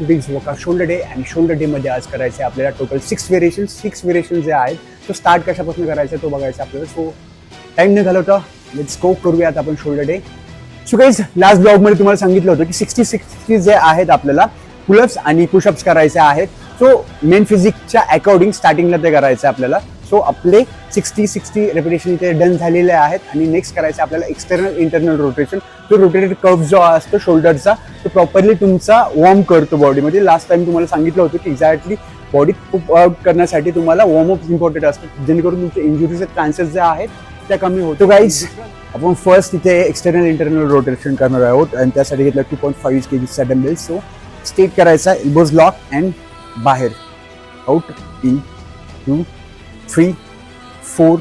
Today's workout shoulder day आणि shoulder day मध्ये आज करायचं आहे आपल्याला टोटल 6 व्हेरिएशन जे आहेत तो स्टार्ट कशापासून करायचा तो बघायचा आपल्याला. सो टाइम न घालवता लेट्स गो करूयात आपण shoulder day. So guys last blog मध्ये तुम्हाला सांगितलं होतं की 60 जे आहेत आपल्याला पुलअप्स आणि पुशअप्स करायचे आहेत. सो मेन फिजिकच्या अकॉर्डिंग स्टार्टिंगला ते करायचं आहे आपल्याला. सो आपले 60 रेपिटेशन इथे डन झालेले आहेत आणि नेक्स्ट करायचं आपल्याला एक्सटर्नल इंटरनल रोटेशन. तो रोटेटेड कर्व जो असतो शोल्डरचा तो प्रॉपरली तुमचा वॉर्म करतो बॉडीमध्ये. लास्ट टाइम तुम्हाला सांगितलं होतं की एक्झॅक्टली बॉडी खूप आउट करण्यासाठी तुम्हाला वॉर्मअप इम्पॉर्टंट असतं जेणेकरून तुमचे इंजुरीचे चान्सेस जे आहेत त्या कमी होतो. गाईज आपण फर्स्ट इथे एक्सटर्नल इंटरनल रोटेशन करणार आहोत आणि त्यासाठी घेतला 2.5 kgचा डंबेल. सो स्टेट करायचा एल्बोज लॉक अँड बाहेर आउट इन 2 3 4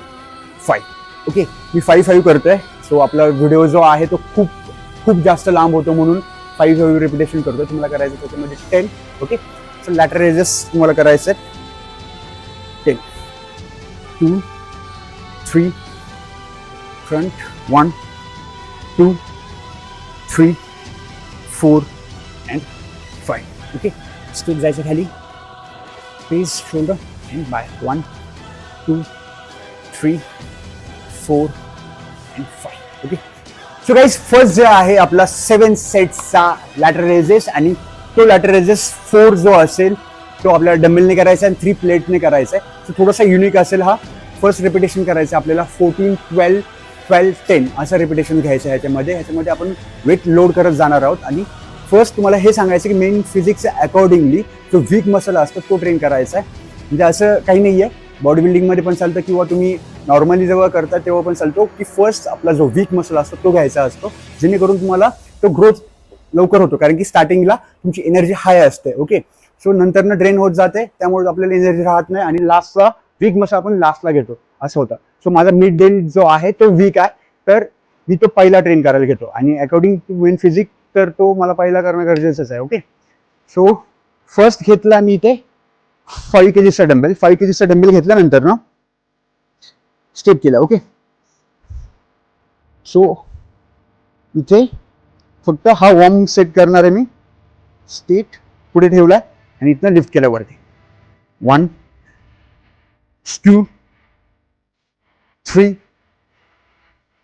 5. ओके मी 5 करतोय. सो आपला व्हिडिओ जो आहे तो खूप जास्त लांब होतो म्हणून 5 रिपिटेशन करतो. तुम्हाला करायचं त्याच्यामध्ये 10. ओके सो लॅटर रेजेस तुम्हाला करायचं 10 2 3 फ्रंट 1 2 3 4 अँड 5. ओके स्टेप जायचं खाली face shoulder and by 1 2 3 4 and 5. Okay so guys first जे आहे आपला 7 सेट्सचा लॅटर रेजेस आणि तो लॅटर रेजेस 4 जो असेल तो आपल्याला डंबेलने करायचा आणि 3 प्लेटने करायचा आहे. सो थोडासा युनिक असेल हा. फर्स्ट रिपिटेशन करायचं आपल्याला 14 12 12 10 असं रिपिटेशन घ्यायचं आहे. ह्याच्यामध्ये आपण वेट लोड करत जाणार आहोत आणि फर्स्ट तुम्हाला हे सांगायचं की मेन फिजिक्सच्या अकॉर्डिंगली जो वीक मसल असतो तो ट्रेन करायचा आहे. म्हणजे असं काही नाही आहे, बॉडी बिल्डिंगमध्ये पण चालतं किंवा तुम्ही नॉर्मली जेव्हा करता तेव्हा पण चालतो की फर्स्ट आपला जो वीक मसल असतो तो घ्यायचा असतो जेणेकरून तुम्हाला तो ग्रोथ लवकर होतो. कारण की स्टार्टिंगला तुमची एनर्जी हाय असते. ओके सो नंतरनं ड्रेन होत जाते त्यामुळे आपल्याला एनर्जी राहत नाही आणि लास्टला वीक मसल आपण लास्टला घेतो असं होतं. सो माझा मिड डे जो आहे तो वीक आहे तर मी तो पहिला ट्रेन करायला घेतो आणि अकॉर्डिंग टू मेन फिजिक तर तो मला पहिला करणं गरजेचंच आहे. ओके सो फर्स्ट घेतला मी इथे 5 kgचा डंबेल. 5 kgचा डंबेल घेतल्यानंतर ना स्टेप केला. ओके सो इथे फक्त हा वॉर्म सेट करणार आहे मी. स्टेट पुढे ठेवलाय आणि इथनं लिफ्ट केलं वरती 1 2 3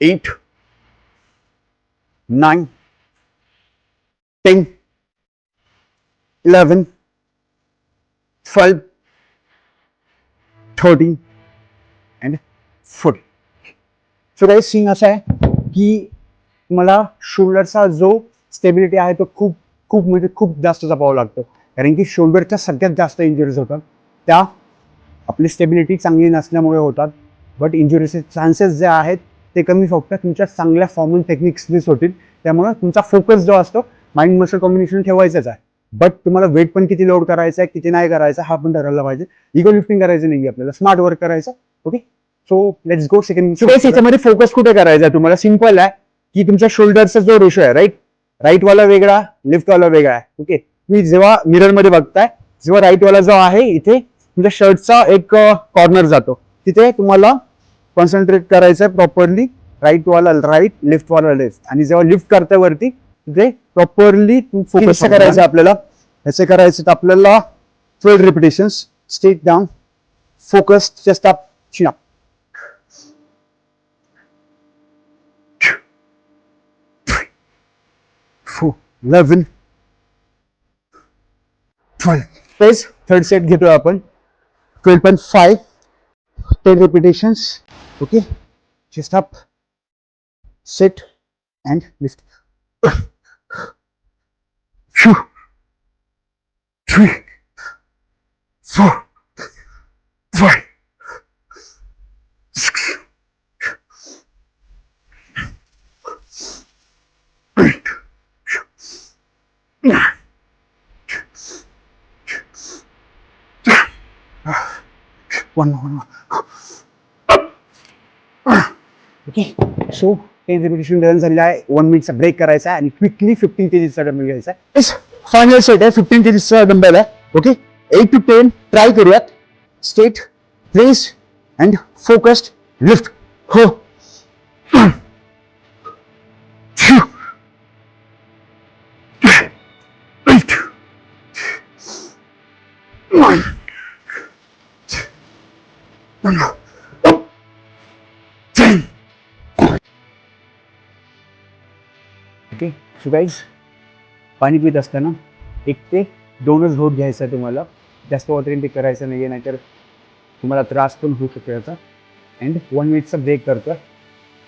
8 9 10 11 12 13 अँड 14. सो गाईज सीन असं आहे की मला शोल्डरचा जो स्टेबिलिटी आहे तो खूप जास्त जपावं लागतं. कारण की शोल्डरच्या सगळ्यात जास्त इंजुरीज होतात त्या आपली स्टेबिलिटी चांगली नसल्यामुळे होतात. बट इंजुरीचे चान्सेस जे आहेत ते कमी फक्त तुमच्या चांगल्या फॉर्मल टेक्निक्सनीच होतील. त्यामुळे तुमचा फोकस जो असतो माइंड मसल कॉम्बिनेशन ठेवायचंच आहे. बट तुम्हाला वेट पण किती लोड करायचा आहे किती नाही करायचा हा पण ठरवला पाहिजे. इगो लिफ्टिंग करायचं नाही आपल्याला, स्मार्ट वर्क करायचं. Okay so let's go second. So guys याच्यामध्ये फोकस कुठे करायचा आहे तुम्हाला सिंपल आहे की तुमच्या शोल्डरचा जो रेशो आहे राईट वाला वेगळा लेफ्ट वाला वेगळा आहे. ओके तुम्ही जेव्हा मिरर मध्ये बघताय जेव्हा राईट वाला जो आहे इथे तुमच्या शर्टचा एक कॉर्नर जातो तिथे तुम्हाला कॉन्सन्ट्रेट करायचं आहे प्रॉपरली. राईट वाला राईट लेफ्ट वाला लेफ्ट आणि जेव्हा लिफ्ट करता वरती तिथे प्रॉपरली फोकस करायचं आपल्याला. ह्याचे करायचे आपल्याला 12 repetitions. Straight down focus chest up chin up 4 11 12. Please third set घेतोय आपण 12.5 10 repetitions. Okay chest up set and lift 2 3 4 5 6 8 9 1 okay so 10 repetition done झालेला आहे. 1 मिनिटचा ब्रेक करायचा आहे आणि क्विकली 15 kgचा डंबेल घ्यायचा आहे. फायनल सेट आहे 15 kgचा डंबेल आहे. ओके 8 to 10 ट्राय करूयात. State place and focused lift. हो 2 8 ओके, सो गाईज पाणी पित असताना 1 ते 2च घोट घ्यायचा तुम्हाला, जास्त वॉटर इनटेक करायचं नाही आहे, नाहीतर तुम्हाला त्रास पण होऊ शकतो याचा. अँड 1 मिनिटचा ब्रेक करतो.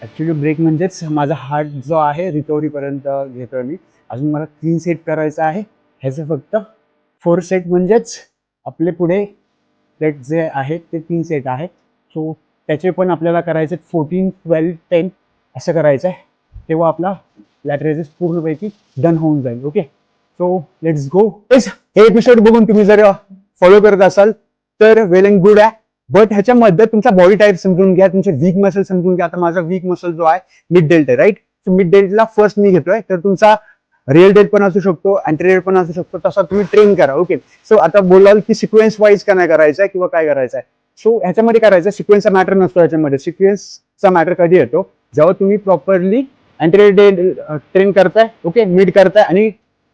ॲक्च्युली ब्रेक म्हणजेच माझा हार्ट जो आहे रिकव्हरीपर्यंत घेतो मी. अजून मला 3 सेट करायचं आहे, ह्याचं फक्त 4 सेट म्हणजेच आपले पुढे सेट जे आहेत ते 3 सेट आहे. सो त्याचे पण आपल्याला करायचे 14, 12, 10 असं करायचं आहे, तेव्हा आपला लॅटरल रेझिस्ट पूर्णपैकी डन होऊन जाईल. ओके, सो लेट्स गो. हे एपिसोड बघून तुम्ही जर फॉलो करत असाल तर वेल अँड गुड आहे, बट ह्याच्यामध्ये तुमचा बॉडी टाईप समजून घ्या, तुमचे वीक मसल समजून घ्या. आता माझा वीक मसल जो आहे मिड डेल्ट आहे, राईट. सो मिड डेल्टला फर्स्ट मी घेतोय, तर तुमचा रिअल डेल्ट पण असू शकतो, अँटेरियर पण असू शकतो, तसा तुम्ही ट्रेन करा. ओके, सो आता बोलाल की सिक्वेन्स वाईज का नाही करायचं आहे किंवा काय करायचं आहे. सो ह्याच्यामध्ये करायचं सिक्वेन्सचा मॅटर नसतो. ह्याच्यामध्ये सिक्वेन्सचा मॅटर कधी येतो, जेव्हा तुम्ही प्रॉपरली अँटेरियर डेल्ट ट्रेन करताय, ओके, मिड करताय आणि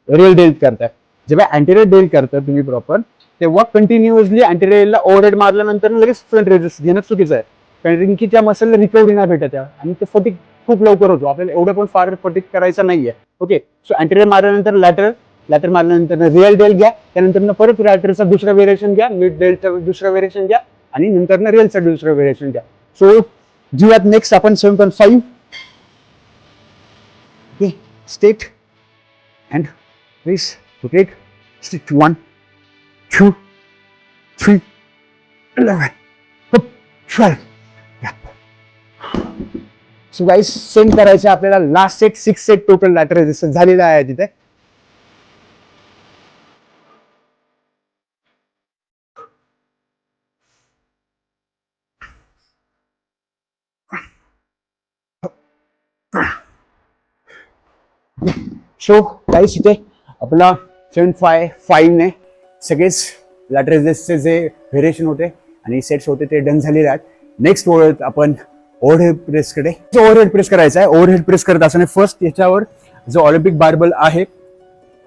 रिअल डेल्ट करताय. जेव्हा अँटेरियर डेल्ट करताय तुम्ही प्रॉपर, तेव्हा कंटिन्युअसली अँटेरियरला ओव्हरहेड मारल्यानंतर लगेच फ्रंट रेझिस्ट घेणं चुकीचं आहे, कारण की त्या मसलला रिकव्हरी नाही भेटत आहे आणि ते फटिक खूप लवकर होतो. आपल्याला एवढं पण फार फटिक करायचं नाहीये. ओके, सो अँटेरियर मारल्यानंतर लॅटर मारल्यानंतर रिअल डेल्ट घ्या, त्यानंतर परत लॅटरचा दुसरा व्हेरिएशन घ्या, मिड डेल्टचा दुसरा व्हेरिएशन घ्या आणि नंतर रिअलचा दुसरा व्हेरिएशन घ्या. सो जीवात नेक्स्ट आपण 7.5 state and please rotate. Stick to 1, 2, 3, 11, 12. So guys same करायचे आपल्याला. Last set 6 set total lateral resistance झालेला आहे तिथे. सो गाईज इथे आपला 7.5 ने सगळेच लॅटर रेझिस्टन्सचे जे व्हेरिएशन होते आणि सेट्स होते ते डन झालेले आहेत. नेक्स्ट वळत आपण ओव्हरहेड प्रेसकडे. ओव्हरहेड प्रेस करायचा आहे. ओव्हरहेड प्रेस करत असताना फर्स्ट याच्यावर जो ऑलिम्पिक बार्बल आहे,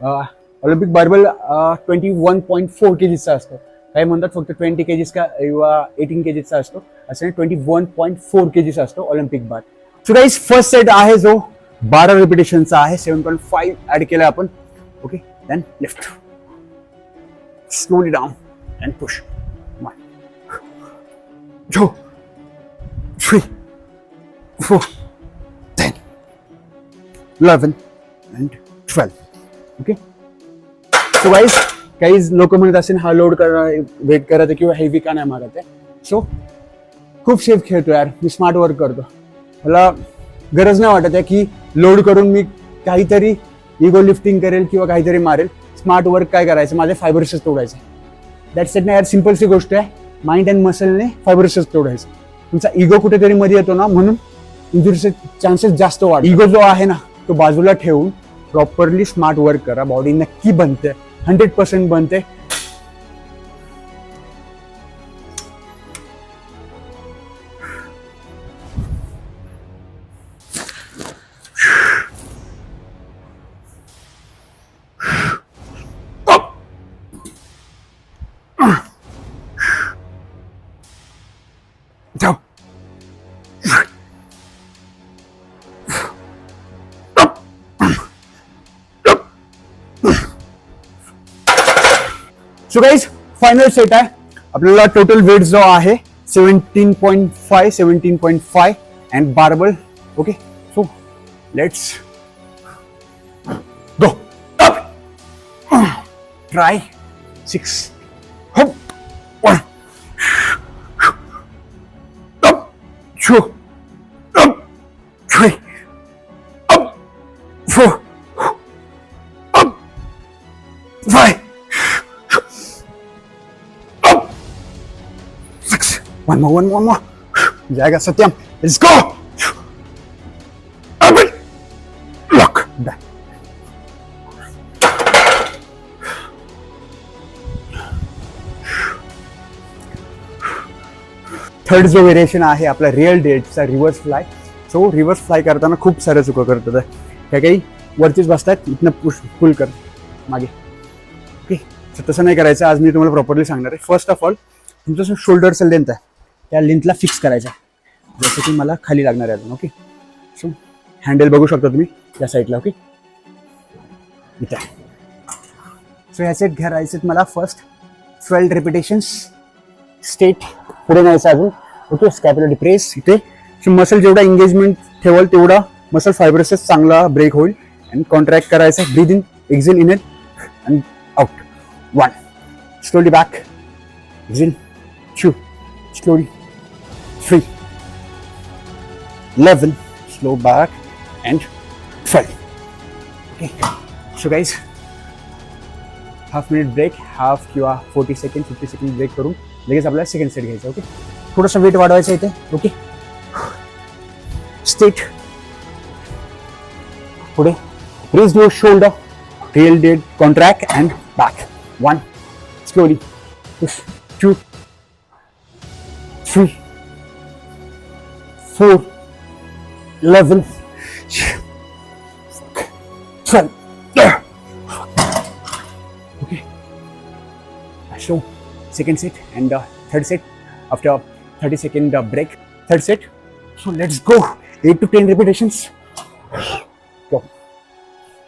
ऑलिम्पिक बार्बल 21.4 kgचा असतो. काही म्हणतात फक्त 20 kgs का किंवा 18 kgचा असतो, असं 21.4 kgचा असतो Olympic bar. So guys first set आहे जो 12 रिपिटेशनचा आहे. 7.5 ऍड केला आपण. Okay, then lift slowly down and push. 1, 2, 3, 4, 10, 11 and 12. Okay, so guys काही लोक म्हणत असेल हा लोड वेट करत किंवा हेवी का नाही मारत आहे. सो खूप सेफ खेळतो यार मी, स्मार्ट वर्क करतो. मला गरज नाही वाटत आहे की लोड करून मी काहीतरी इगो लिफ्टिंग करेल किंवा काहीतरी मारेल. स्मार्ट वर्क काय करायचं, माझे फायबर्सच तोडायचे. दॅट्स इट ना यार, सिम्पलची गोष्ट आहे. माइंड अँड मसलने फायबर्सच तोडायचं. तुमचा इगो कुठेतरी मध्ये येतो ना, म्हणून इंजुरीचे चान्सेस जास्त वाढतात. इगो जो आहे ना तो बाजूला ठेवून प्रॉपरली स्मार्ट वर्क करा. बॉडी नक्की बनते, 100% बनते. जाओ. सो गाईज फायनल सेट आहे आपल्याला. टोटल वेट जो आहे 17.5 and barbell. Okay, so let's go. Try 6. Hop. 1, 2, 3, 4, 5, 6. One more. जाएगा Satyam. Let's go. Open. Lock. Back. Third जो व्हेरिएशन आहे आपला रिअल डेल्टचा reverse fly. So reverse fly करताना खूप साऱ्या चुका करतात. काही वरतीच बसतात, इथनं पुल कर मागे. ओके, तसं नाही करायचं. आज मी तुम्हाला प्रॉपरली सांगणार आहे. फर्स्ट ऑफ ऑल तुमचं शोल्डरचं लेंथ आहे त्या लेंथला फिक्स करायचं आहे, जसं की मला खाली लागणार आहे अजून. ओके, सो हँडल बघू शकता तुम्ही या साईडला. ओके, इथे. सो ह्या सेट घ्यायचे मला फर्स्ट 12 रिपिटेशन्स स्ट्रेट पुढे न्यायचं अजून. ओके, स्कॅप्युलर प्रेस इथे. सो मसल जेवढा एंगेजमेंट ठेवाल तेवढा मसल फायब्रसेस चांगला ब्रेक होईल. आणि कॉन्ट्रॅक्ट करायचं. Breathe in, exhale, in and out. 1, slowly back, exhale, 2, slowly, 3, 11, slow back and 12. Okay, so guys, half minute break, half किंवा 40 सेकंड 50 सेकंड ब्रेक करून लगेच आपल्याला सेकंड सेट घ्यायचा. ओके, थोडंसं वेट वाढवायचं इथे. ओके, स्ट्रेट पुढे, raise your shoulder, tail dead, contract and back. 1, slowly, push, 2, 3, 4, 11, 12. Okay, so second set and third set after 30 second break. Third set, so let's go. 8 to 10 repetitions. Go,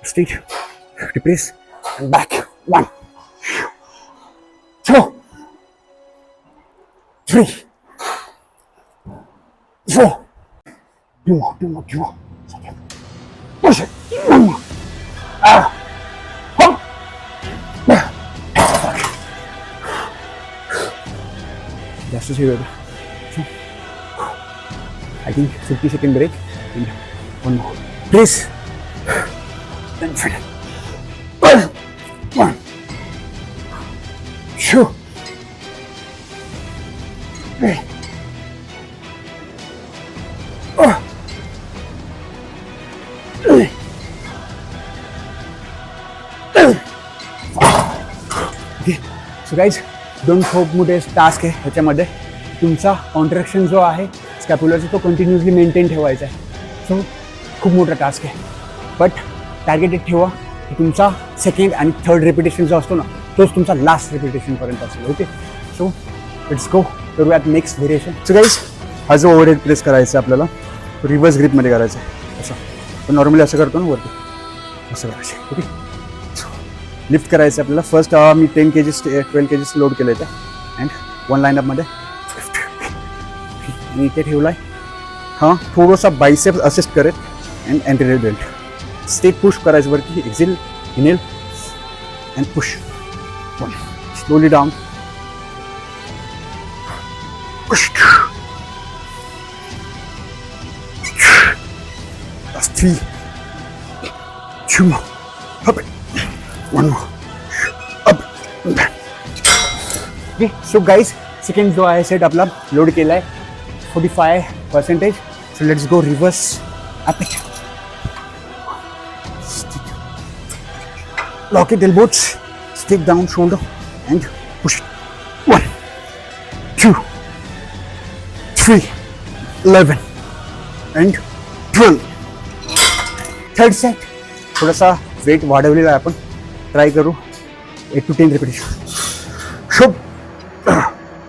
straight, depress and back. 1, 2, 3, 4. Two more. Push it. One more. Hop. Just as you would. I think 50 second break and one more. Please. Then finish. 1, 2, 3. So guys, 2 खूप मोठे task आहे ह्याच्यामध्ये. तुमचा contraction जो आहे स्कॅप्युलरचा तो continuously maintain ठेवायचा आहे. सो खूप मोठा टास्क आहे, बट टार्गेटेड ठेवा की तुमचा सेकंड आणि थर्ड रिपिटेशन जो असतो ना तोच तुमचा लास्ट रिपिटेशनपर्यंत असेल. ओके, सो लेट्स गो. करूयात नेक्स्ट व्हेरिएशन. सो गाइज, हा जो ओव्हरहेड प्रेस करायचा आहे आपल्याला तो रिव्हर्स ग्रिपमध्ये करायचा आहे. असं पण नॉर्मली असं करतो ना वरती, असं करायचं. ओके, लिफ्ट करायचं आपल्याला. फर्स्ट मी 10 kgs 12 kgs लोड केलं आहे अँड 1 लाईनअपमध्ये आणि इथे ठेवला आहे. हां, थोडंसा बायसेप्स असिस्ट करेल and anterior belt. Step push करायचं वरती. Exhale, inhale and push. 1, slowly down, push. 3, 2 more. Up. 1 more. Up. Okay, so guys, second जो आहे सेट आपला लोड केला आहे 45%. So let's go reverse up. Lock it elbows, stick down shoulder and push it. 1, 2, 3, 11 and 12. Third set थोडासा weight वाढवलेला आहे आपण. Try करू. 8 to 10 repetition. Shove.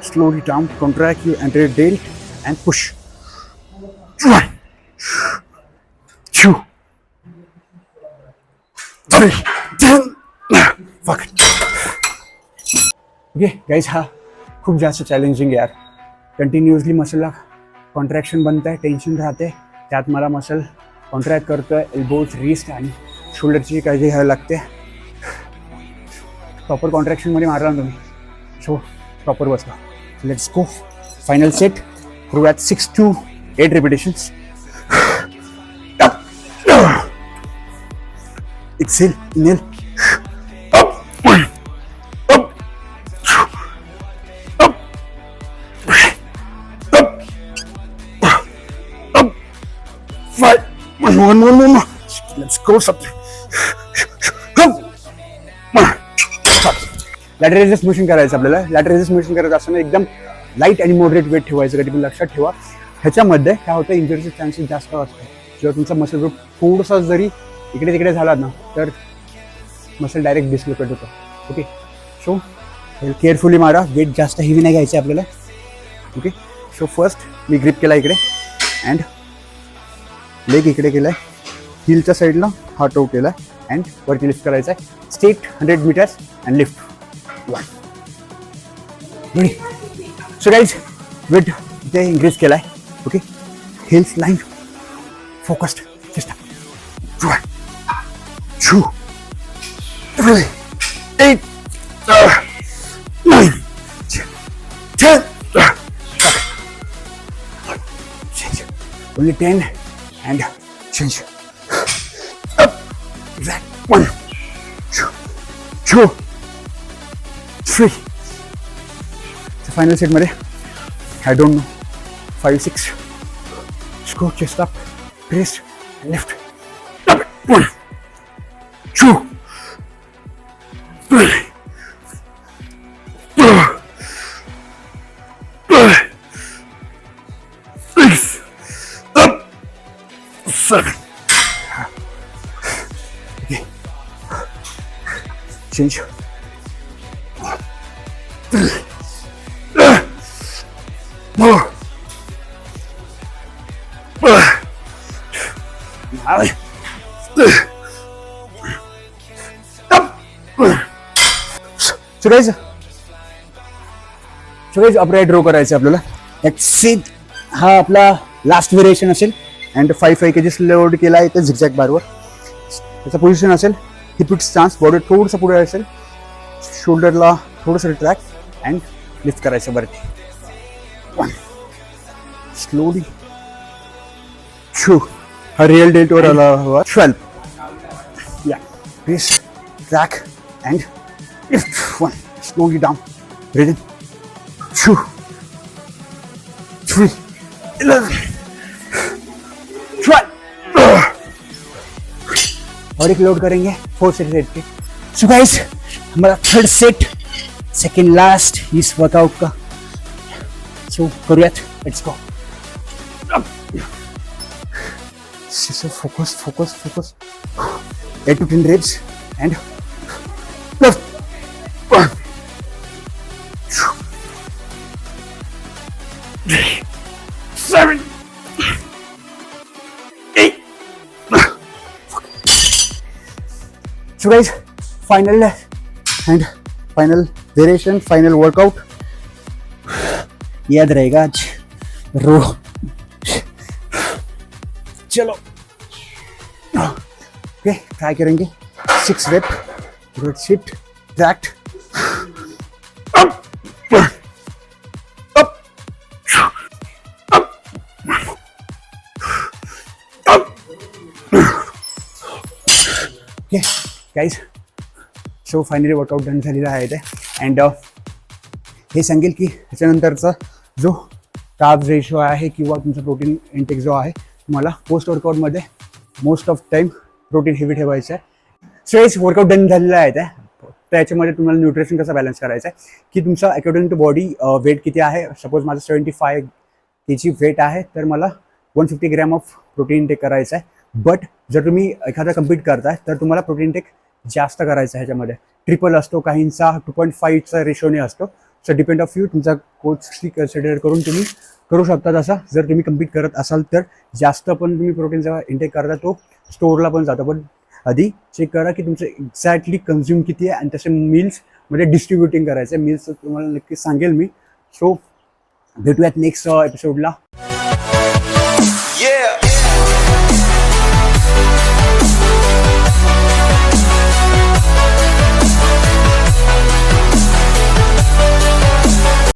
Slowly down, contract your anterior delt and push. 1, 2, 3, 10. Fuck it. Okay guys, हा खूप जास्त challenging आहे यार. Continuously मसलला contraction बनत आहे, टेन्शन राहते, त्यात मला मसल कॉन्ट्रॅक्ट करतोय. एल्बोज, रिस्ट आणि शोल्डरची काळजी घ्यावी लागते. प्रॉपर कॉन्ट्रॅक्शनमध्ये मारला ना तुम्ही, सो प्रॉपर बसला. Let's go. फायनल सेट करूयात 6 to 8 repetitions. Exhale, inhale. Up, up, up, up, 5. One more. Let's go. Something. Lateral resist motion करायचं आपल्याला. लॅटर रेजिस्ट मोशन करायचं असताना एकदम लाईट आणि मॉडरेट वेट ठेवायचं. कधी पण लक्षात ठेवा, ह्याच्यामध्ये काय होतं, इंजरीचे चान्सेस जास्त असतात. जेव्हा तुमचा मसल ग्रुप थोडासा जरी इकडे तिकडे झाला ना तर मसल डायरेक्ट डिस्लोकेट होतो. ओके, सो केअरफुली मारा. वेट जास्त हेवी नाही घ्यायचे आपल्याला. ओके, सो फर्स्ट मी ग्रिप केला इकडे अँड लेग इकडे केलाय, हिलच्या साईडला हा टो केलाय अँड वरती लिफ्ट करायचा आहे. Straight 100 meters and lift. 1 ready. So guys weight इथे इन्क्रीज केलाय. Okay, heels line focused. Chest 1 2 3 8 9 10. Change. Only 10 and change. Up. Right. 1 2 3. The final set मध्ये I don't know 5 6. Just go chest up, press, lift. Up. 1 2 3 6 up 7. Okay. Change. 4 Suresh upright draw करायचं आपल्याला. Exit हा आपला last variation असेल and 5 kgs load केला आहे ते zigzag बारवर. त्याचा पोझिशन असेल हिप स्टान्स, बॉडी थोडंसं पुढे असेल, शोल्डरला थोडंसं ट्रॅक अँड लिफ्ट करायचं वरती. 1 स्लोली 2 हा रिअल डेल्टवर आला हवा. 12 या press track and lift. 1 slowly down. Breathe in. 2 3 11 12. और एक लोड करेंगे 4 सेट के. सो गाइस हमारा थर्ड सेट सेकेंड लास्ट इस वर्कआउट का. सो करूयात. Let's go. Focus focus focus. 8 to 10 reps and left. 1 2 3 7 8. So guys, final and final variation, final workout. याद रहेगा आज रो. चलो ओके ट्राई करेंगे. 6 rape. Good shit tract. Up up up up. Okay guys so finally workout done झालेला आहे ते. And हे सांगेल की ह्याच्यानंतरचा जो कार्ब्स रेशो आहे किंवा तुमचा प्रोटीन इंटेक जो आहे तुम्हाला पोस्ट वर्कआउटमध्ये most of time protein heavy ठेवायचं आहे. सो हेच वर्कआउट डन झालेलं आहे ते. त्याच्यामध्ये तुम्हाला न्यूट्रिशन कसं बॅलन्स करायचं आहे की तुमचा अकॉर्डिंग टू बॉडी वेट किती आहे. सपोज माझं 75 kg वेट आहे तर मला 150 ग्रॅम ऑफ प्रोटीन इंटेक करायचं आहे. बट जर तुम्ही एखादा कम्पीट करताय तर तुम्हाला प्रोटीन इंटेक जास्त करायचं आहे. ह्याच्यामध्ये ट्रिपल असतो, काहींचा 2.5चा रेशोने असतो. So depend of you. तुमचा कोचशी कन्सिडर करून तुम्ही करू शकता. तसा जर तुम्ही कम्पीट करत असाल तर जास्त पण तुम्ही प्रोटीन जेव्हा इंटेक करता तो स्टोअरला पण जातो. पण आधी चेक करा की तुमचं एक्झॅक्टली कन्झ्युम किती आहे आणि तसे मील्समध्ये डिस्ट्रीब्युटिंग करायचं आहे. मील्स तुम्हाला नक्की सांगेल मी. सो भेटूयात नेक्स्ट एपिसोडला.